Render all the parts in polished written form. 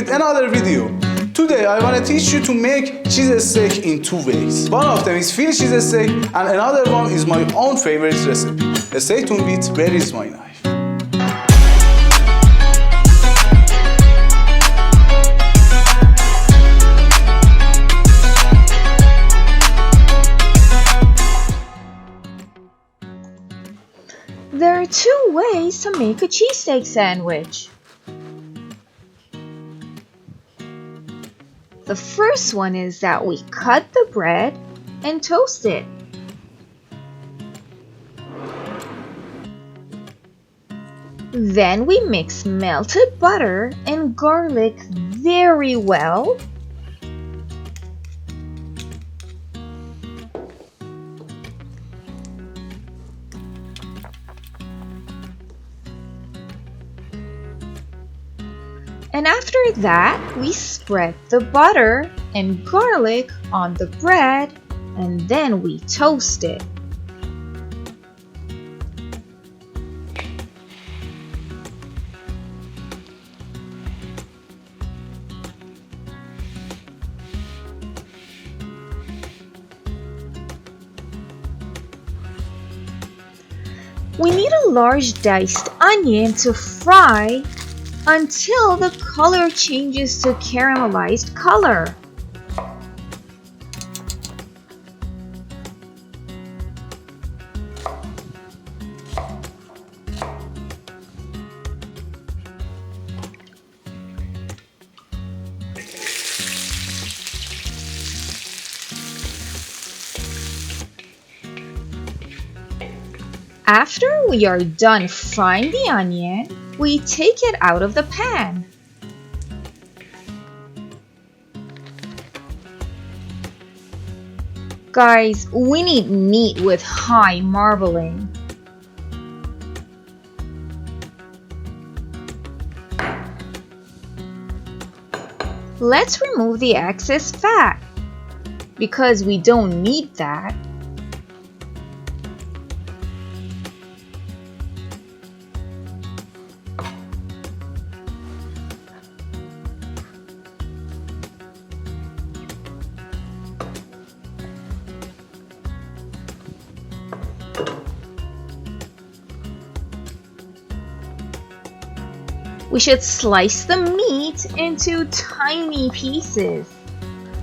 with another video. Today I want to teach you to make cheese steak in two ways. One of them is Philly cheese steak and another one is my own favorite recipe. Stay tuned with Where is my knife? There are two ways to make a cheesesteak sandwich. The first one is that we cut the bread and toast it. Then we mix melted butter and garlic very well. And after that, we spread the butter and garlic on the bread and then we toast it. We need a large diced onion to fry until the color changes to caramelized color. After we are done frying the onion, we take it out of the pan. Guys, we need meat with high marbling. Let's remove the excess fat because we don't need that. We should slice the meat into tiny pieces.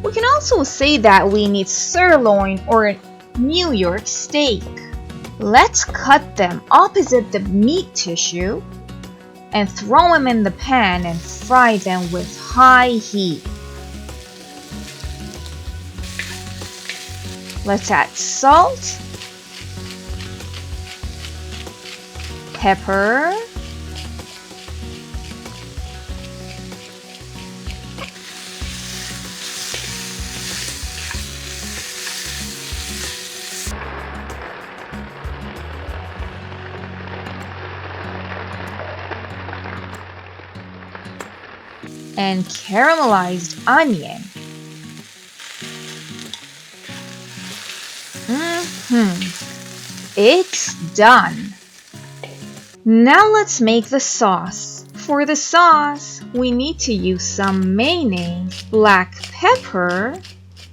We can also say that we need sirloin or New York steak. Let's cut them opposite the meat tissue and throw them in the pan and fry them with high heat. Let's add salt, pepper, and caramelized onion. It's done. Now let's make the sauce. For the sauce, we need to use some mayonnaise, black pepper,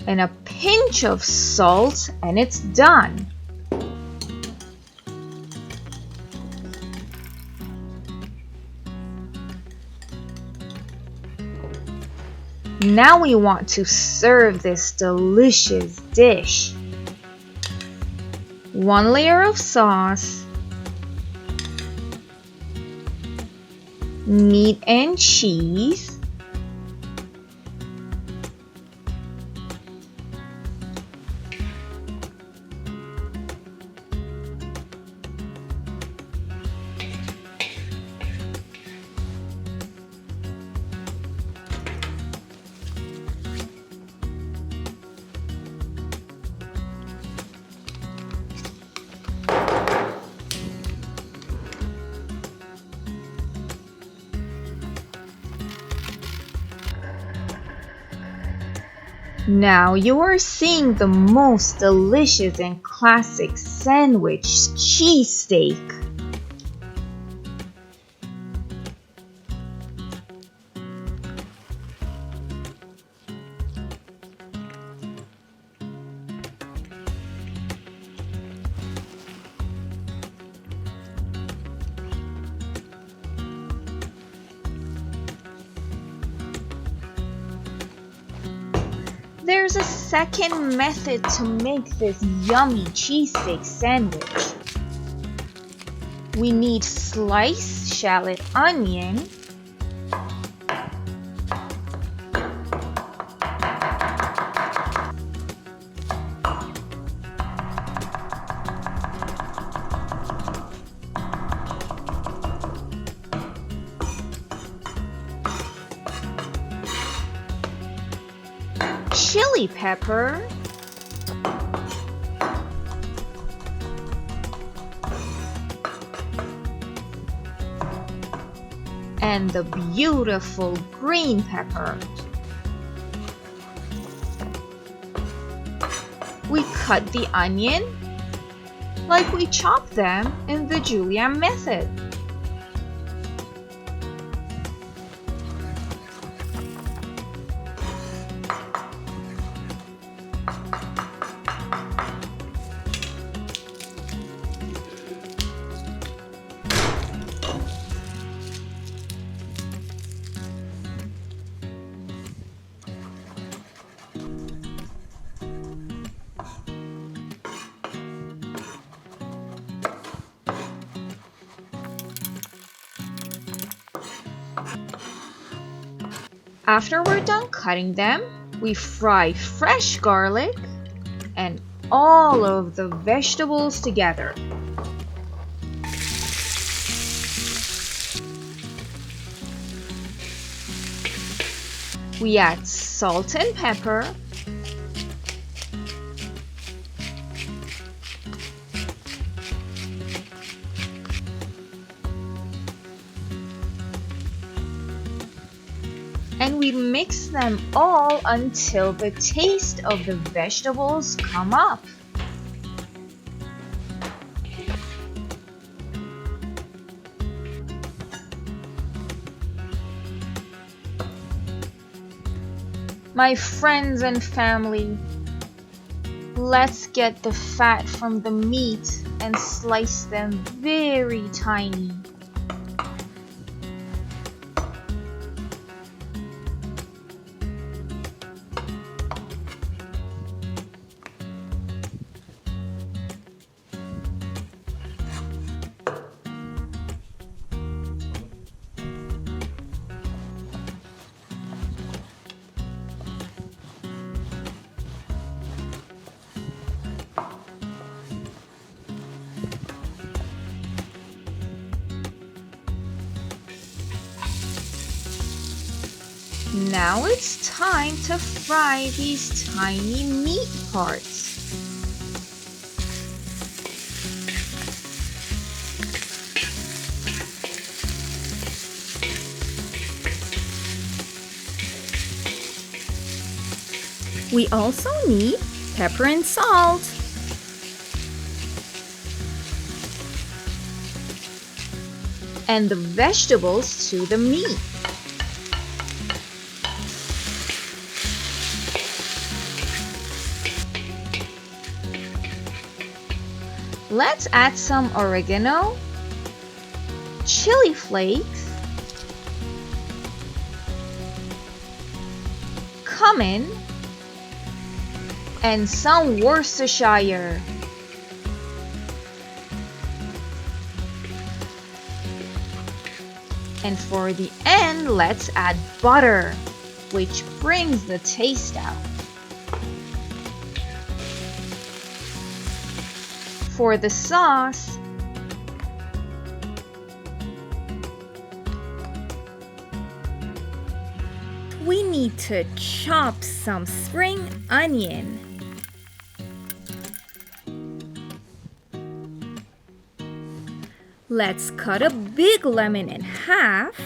and a pinch of salt, and it's done. Now we want to serve this delicious dish. 1 layer of sauce, meat and cheese, Now you are seeing the most delicious and classic sandwich cheesesteak. There's a second method to make this yummy cheesesteak sandwich. We need sliced shallot onion, chili pepper, and the beautiful green pepper. We cut the onion like we chop them in the julienne method. After we're done cutting them, we fry fresh garlic and all of the vegetables together. We add salt and pepper, and we mix them all until the taste of the vegetables come up. My friends and family, let's get the fat from the meat and slice them very tiny. Now it's time to fry these tiny meat parts. We also need pepper and salt. And the vegetables to the meat. Let's add some oregano, chili flakes, cumin, and some Worcestershire. And for the end, let's add butter, which brings the taste out. For the sauce, we need to chop some spring onion. Let's cut a big lemon in half,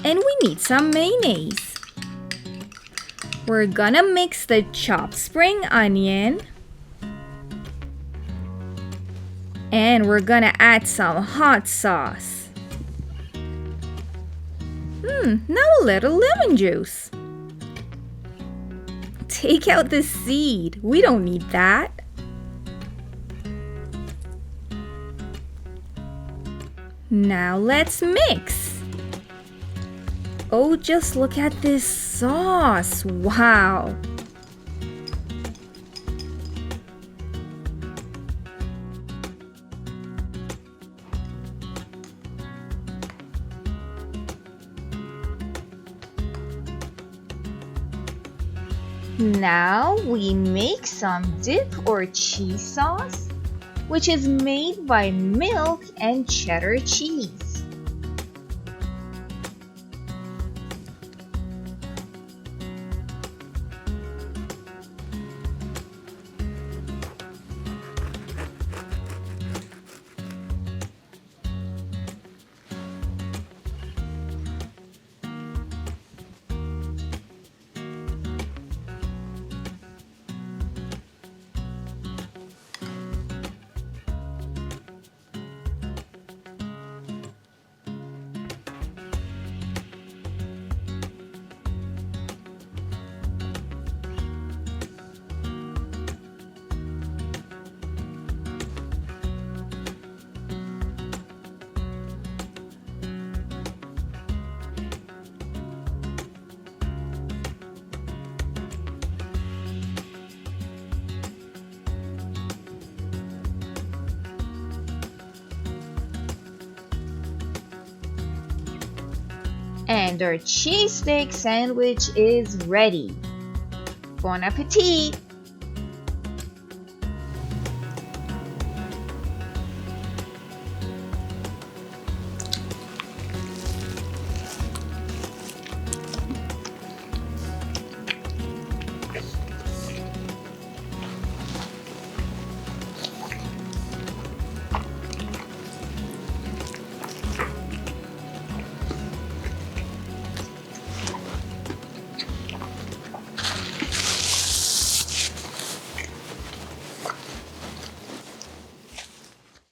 and we need some mayonnaise. We're gonna mix the chopped spring onion, and we're gonna add some hot sauce. Now a little lemon juice. Take out the seed, we don't need that. Now let's mix. Oh, just look at this sauce, wow. Now we make some dip or cheese sauce, which is made by milk and cheddar cheese. And our cheese steak sandwich is ready. Bon appetit!